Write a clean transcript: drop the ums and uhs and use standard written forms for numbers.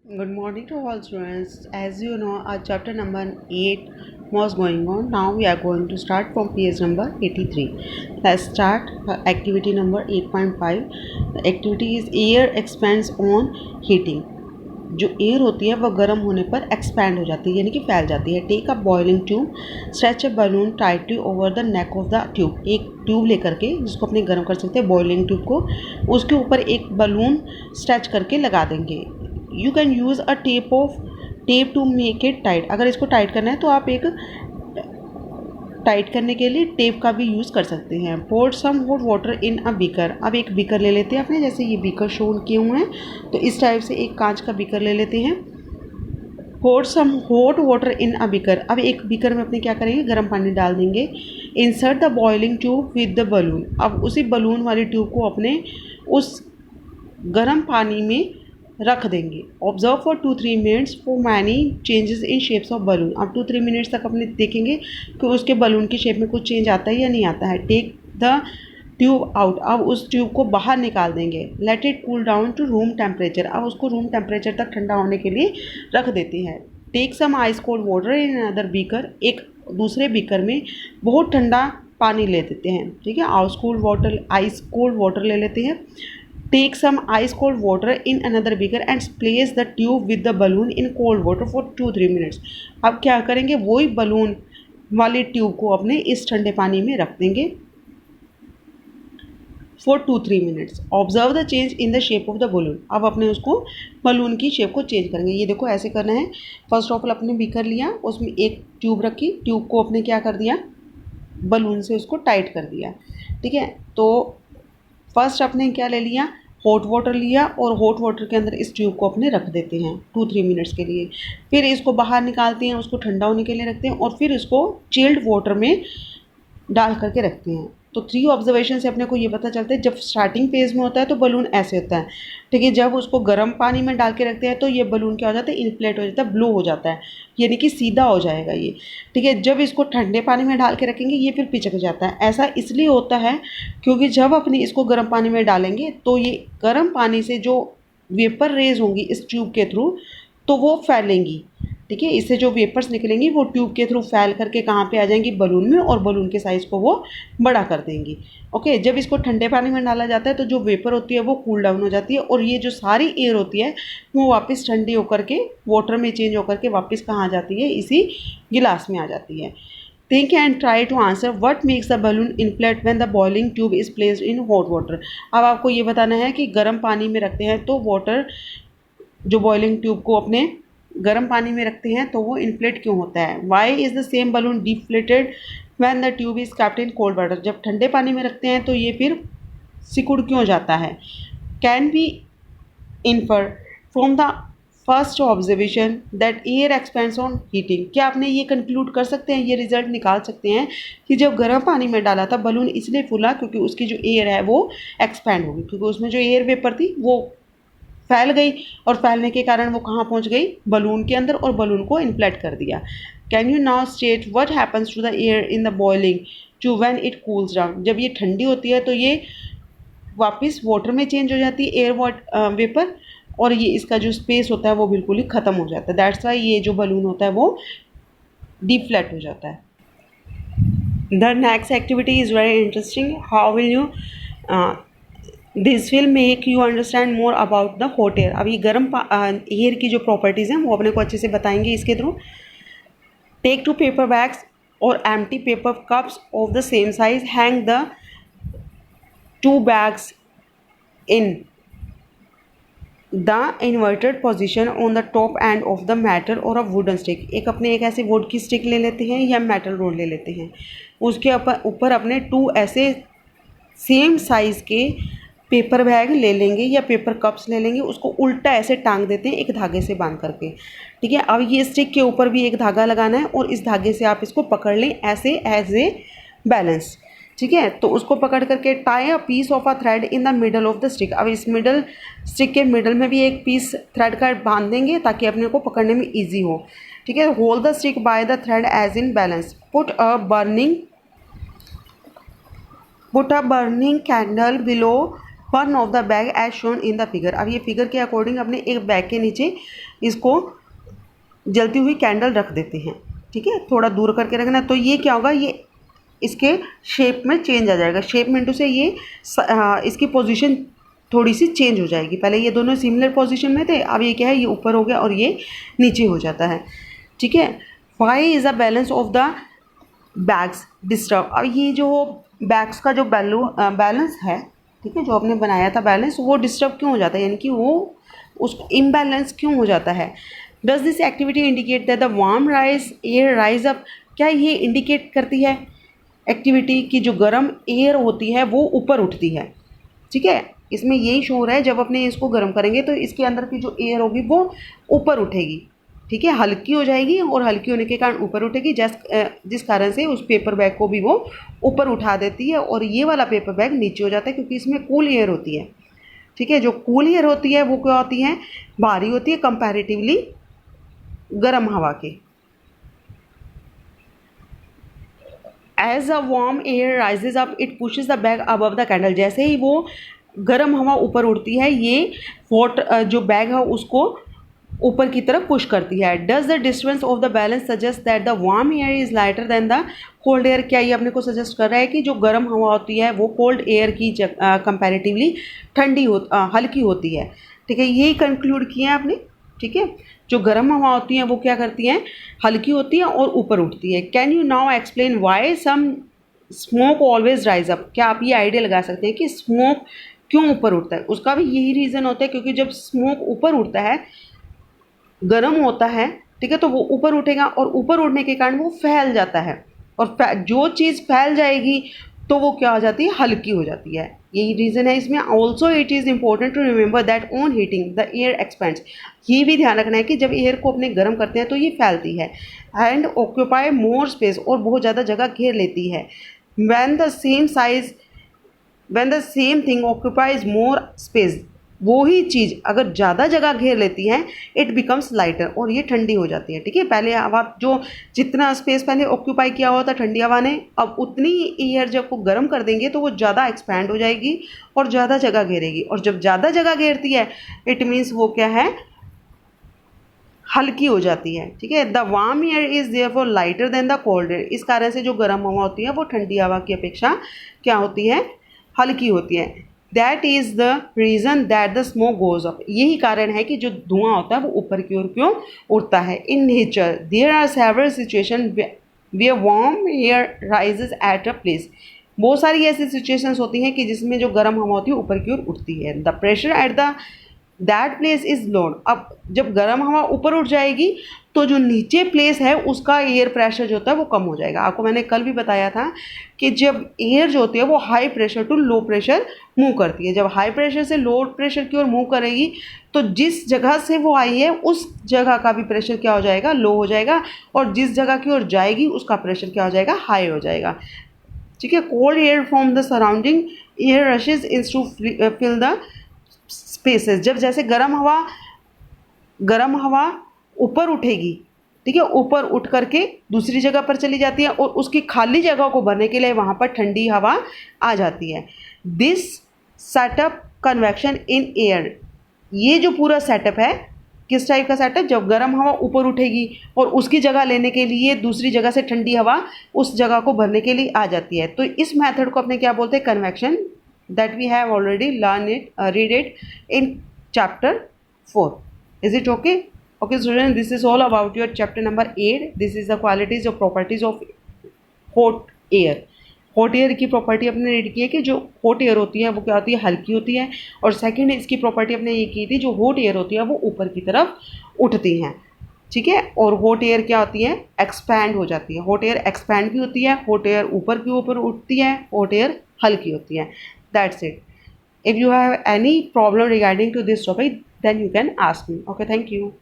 Good morning to all students. As you know, our chapter number 8 was going on. Now we are going to start from page number 83. Let's start activity number 8.5. The activity is air expands on heating. जो air होती है वह गर्म होने पर expand हो जाती है यानी कि फैल जाती है. Take a boiling tube, stretch a balloon tightly over the neck of the tube. एक ट्यूब लेकर के जिसको अपने गर्म कर सकते हैं बॉइलिंग ट्यूब को, उसके ऊपर एक बलून स्ट्रेच करके लगा देंगे. You can use a tape to make it tight. अगर इसको टाइट करना है तो आप एक टाइट करने के लिए टेप का भी यूज़ कर सकते हैं. Pour some hot water in a beaker. अब एक बीकर ले लेते हैं अपने, जैसे ये बीकर शो किए हुए हैं तो इस टाइप से एक कांच का बीकर ले लेते हैं. Pour some hot water in a beaker. अब एक बीकर में अपने क्या करेंगे, गर्म पानी डाल देंगे. Insert the boiling tube with the balloon. अब उसी बलून वाली ट्यूब को अपने उस गर्म पानी में रख देंगे. Observe for 2-3 minutes for many changes in shapes of balloon. अब 2-3 मिनट्स तक अपने देखेंगे कि उसके बलून की शेप में कुछ चेंज आता है या नहीं आता है. Take the tube out. अब उस ट्यूब को बाहर निकाल देंगे. Let it cool down to room temperature. अब उसको रूम टेम्परेचर तक ठंडा होने के लिए रख देते हैं. Take some ice cold water in another beaker. एक दूसरे बीकर में बहुत ठंडा पानी ले देते हैं. ठीक है, आइस कोल्ड वाटर ले लेते हैं. Take some ice cold water in another beaker and place the tube with the balloon in cold water for 2-3 minutes. अब क्या करेंगे, वही बलून वाली ट्यूब को अपने इस ठंडे पानी में रख देंगे for 2-3 minutes. Observe the change in the shape of the balloon. अब अपने उसको बलून की शेप को चेंज करेंगे. ये देखो ऐसे करना है. फर्स्ट ऑफ ऑल अपने बीकर लिया, उसमें एक ट्यूब रखी, ट्यूब को अपने क्या कर दिया, बलून से उसको टाइट कर दिया. ठीक है, तो फर्स्ट अपने क्या ले लिया, हॉट वाटर लिया और हॉट वाटर के अंदर इस ट्यूब को अपने रख देते हैं 2-3 मिनट्स के लिए. फिर इसको बाहर निकालते हैं, उसको ठंडा होने के लिए रखते हैं और फिर इसको चिल्ड वाटर में डाल करके रखते हैं. तो 3 ऑब्जर्वेशन से अपने को ये पता चलता है, जब स्टार्टिंग फेज़ में होता है तो बलून ऐसे होता है. ठीक है, जब उसको गर्म पानी में डाल के रखते हैं तो ये बलून क्या हो जाता है, इन्फ्लेट हो जाता है, ब्लो हो जाता है, यानी कि सीधा हो जाएगा ये. ठीक है, जब इसको ठंडे पानी में डाल के रखेंगे ये फिर पिचक जाता है. ऐसा इसलिए होता है क्योंकि जब अपनी इसको गर्म पानी में डालेंगे तो ये गर्म पानी से जो वेपर रेज होंगी इस ट्यूब के थ्रू तो वो फैलेंगी. ठीक है, इससे जो वेपर्स निकलेंगी वो ट्यूब के थ्रू फैल करके कहाँ पे आ जाएंगी, बलून में, और बलून के साइज़ को वो बड़ा कर देंगी. ओके, जब इसको ठंडे पानी में डाला जाता है तो जो वेपर होती है वो कूल डाउन हो जाती है और ये जो सारी एयर होती है वो वापस ठंडी होकर के वाटर में चेंज होकर के वापस कहाँ आ जाती है, इसी गिलास में आ जाती है. Think and try to answer what makes the balloon inflate when the boiling tube is placed in hot water. अब आपको ये बताना है कि गर्म पानी में रखते हैं तो वाटर जो बॉइलिंग ट्यूब को अपने गर्म पानी में रखते हैं तो वो इन्फ्लेट क्यों होता है. Why is the same balloon deflated when the tube is kept in cold water. जब ठंडे पानी में रखते हैं तो ये फिर सिकुड़ क्यों जाता है. Can be infer from the first observation that air expands on heating. क्या आपने ये कंक्लूड कर सकते हैं, ये रिजल्ट निकाल सकते हैं कि जब गर्म पानी में डाला था बलून इसलिए फूला क्योंकि उसकी जो एयर है वो एक्सपैंड होगी, क्योंकि उसमें जो एयर वेपर थी वो फैल गई और फैलने के कारण वो कहाँ पहुँच गई, बलून के अंदर, और बलून को इन्फ्लेट कर दिया. Can you now state what happens to the air in the boiling tube when it cools down. जब ये ठंडी होती है तो ये वापस वाटर में चेंज हो जाती है, एयर वेपर, और ये इसका जो स्पेस होता है वो बिल्कुल ही ख़त्म हो जाता है. दैट्स वाई ये जो बलून होता है वो डिफ्लेट हो जाता है. The next activity is very interesting. How will you this will make you understand more about the hot air. अब ये गर्म एयर की जो प्रॉपर्टीज़ हैं वो अपने को अच्छे से बताएंगे इसके थ्रू. टेक 2 पेपर बैग्स और empty paper cups of the same size. Hang the 2 bags in the inverted position on the top end of the metal और अ वुडन स्टिक. एक ऐसे वुड की स्टिक ले लेते हैं या मेटल रोड ले लेते हैं, उसके ऊपर अपने 2 ऐसे सेम साइज़ के पेपर बैग ले लेंगे या पेपर कप्स ले लेंगे, उसको उल्टा ऐसे टांग देते हैं एक धागे से बांध करके. ठीक है, अब ये स्टिक के ऊपर भी एक धागा लगाना है और इस धागे से आप इसको पकड़ लें ऐसे एज ए बैलेंस. ठीक है, तो उसको पकड़ करके tie a piece of a thread in the middle of the stick. अब इस स्टिक के मिडल में भी एक पीस थ्रेड का बांध देंगे ताकि अपने को पकड़ने में ईजी हो. ठीक है, hold the stick by the thread as in balance. Put a burning candle below one of the bag as shown in the figure. अब ये फिगर के अकॉर्डिंग अपने एक बैग के नीचे इसको जलती हुई कैंडल रख देते हैं, ठीक है, थोड़ा दूर करके रखना। तो ये क्या होगा, ये इसके शेप में चेंज आ जाएगा। शेप में से ये इसकी पोजीशन थोड़ी सी चेंज हो जाएगी। पहले ये दोनों सिमिलर पोजीशन में थे, अब ये क्या है, ये ऊपर हो गया और ये नीचे हो जाता है, ठीक है। Why is the balance of the bags disturb. अब ये जो बैग्स का जो बैलेंस है, ठीक है, जो आपने बनाया था बैलेंस, वो डिस्टर्ब क्यों हो जाता है, यानी कि वो उस इम्बैलेंस क्यों हो जाता है। Does this activity indicate that the warm air rise up. क्या ये इंडिकेट करती है एक्टिविटी की जो गर्म एयर होती है वो ऊपर उठती है, ठीक है। इसमें यही शो हो रहा है जब अपने इसको गर्म करेंगे तो इसके अंदर की जो एयर होगी वो ऊपर उठेगी, ठीक है, हल्की हो जाएगी और हल्की होने के कारण ऊपर उठेगी, जिस कारण से उस पेपर बैग को भी वो ऊपर उठा देती है और ये वाला पेपर बैग नीचे हो जाता है, क्योंकि इसमें कूल एयर होती है, ठीक है। जो कूल एयर होती है वो क्या होती है, भारी होती है कंपैरेटिवली गर्म हवा के। As a warm air rises up it pushes the bag above the candle. जैसे ही वो गर्म हवा ऊपर उठती है, ये जो बैग है उसको ऊपर की तरफ पुश करती है। Does the distance of the balance suggest that the warm air is lighter than the cold air. क्या ये अपने को सजेस्ट कर रहा है कि जो गर्म हवा होती है वो कोल्ड एयर की कंपैरेटिवली हल्की होती है, ठीक है। यही कंक्लूड किया है आपने, ठीक है। जो गर्म हवा होती है वो क्या करती हैं, हल्की होती है और ऊपर उठती है। Can you now explain why some smoke always rise up. क्या आप ये आइडिया लगा सकते हैं कि स्मोक क्यों ऊपर उठता है। उसका भी यही रीज़न होता है, क्योंकि जब स्मोक ऊपर उठता है, गर्म होता है, ठीक है, तो वो ऊपर उठेगा और ऊपर उठने के कारण वो फैल जाता है, और जो चीज़ फैल जाएगी तो वो क्या हो जाती है, हल्की हो जाती है। यही रीज़न है इसमें। Also it is important to remember that on heating the air expands. ये भी ध्यान रखना है कि जब एयर को अपने गर्म करते हैं तो ये फैलती है एंड ऑक्यूपाई मोर स्पेस, और बहुत ज़्यादा जगह घेर लेती है। When the same thing occupies more space, वो ही चीज़ अगर ज़्यादा जगह घेर लेती है, इट बिकम्स लाइटर, और ये ठंडी हो जाती है, ठीक है। पहले हवा जो जितना स्पेस पहले ऑक्यूपाई किया हुआ था ठंडी हवा ने, अब उतनी एयर जब वो गर्म कर देंगे तो वो ज़्यादा एक्सपैंड हो जाएगी और ज़्यादा जगह घेरेगी, और जब ज़्यादा जगह घेरती है इट मीन्स वो क्या है, हल्की हो जाती है, ठीक है। The warm air is therefore lighter than the cold air. इस कारण से जो गर्म हवा होती है वो ठंडी हवा की अपेक्षा क्या होती है, हल्की होती है। That is the reason that the smoke goes up. यही कारण है कि जो धुआं होता है वो ऊपर की ओर क्यों उड़ता है। In nature there are several situation where warm air rises at a place. बहुत सारी ऐसी सिचुएशंस होती हैं कि जिसमें जो गर्म हवा होती है ऊपर की ओर उठती है। The pressure at the that place is load. अब जब गर्म हवा ऊपर उठ जाएगी तो जो नीचे प्लेस है उसका एयर प्रेशर जो होता है वो कम हो जाएगा। आपको मैंने कल भी बताया था कि जब एयर जो होती है वो high pressure to low pressure move करती है। जब हाई प्रेशर से लो प्रेशर की ओर मूव करेगी तो जिस जगह से वो आई है उस जगह का भी प्रेशर क्या हो जाएगा, लो हो जाएगा, और जिस जगह की ओर जाएगी उसका प्रेशर क्या हो जाएगा, हाई हो जाएगा, ठीक है। Cold air from the surrounding air rushes इंस टू फिल द स्पेसेस। जब जैसे गर्म हवा ऊपर उठेगी, ठीक है, ऊपर उठ करके दूसरी जगह पर चली जाती है और उसकी खाली जगह को भरने के लिए वहाँ पर ठंडी हवा आ जाती है। This setup convection in air. ये जो पूरा सेटअप है किस टाइप का सेटअप, जब गर्म हवा ऊपर उठेगी और उसकी जगह लेने के लिए दूसरी जगह से ठंडी हवा उस जगह को भरने के लिए आ जाती है। तो इस मेथड को अपने क्या बोलते हैं, convection. That we have already read it in chapter 4. Is it okay? Okay students, this is all about your chapter number 8. This is the qualities or properties of hot air. Hot air की property अपने read की है कि जो hot air होती है वो क्या होती है, हल्की होती है, और सेकंड इसकी प्रॉपर्टी अपने ये की थी जो हॉट एयर होती है वो ऊपर की तरफ उठती हैं, ठीक है। और हॉट एयर क्या होती है, एक्सपैंड हो जाती है। हॉट एयर एक्सपैंड भी होती है, हॉट एयर ऊपर की ऊपर उठती है, हॉट एयर हल्की होती है। That's it. If you have any problem regarding to this topic, then you can ask me. Okay, thank you.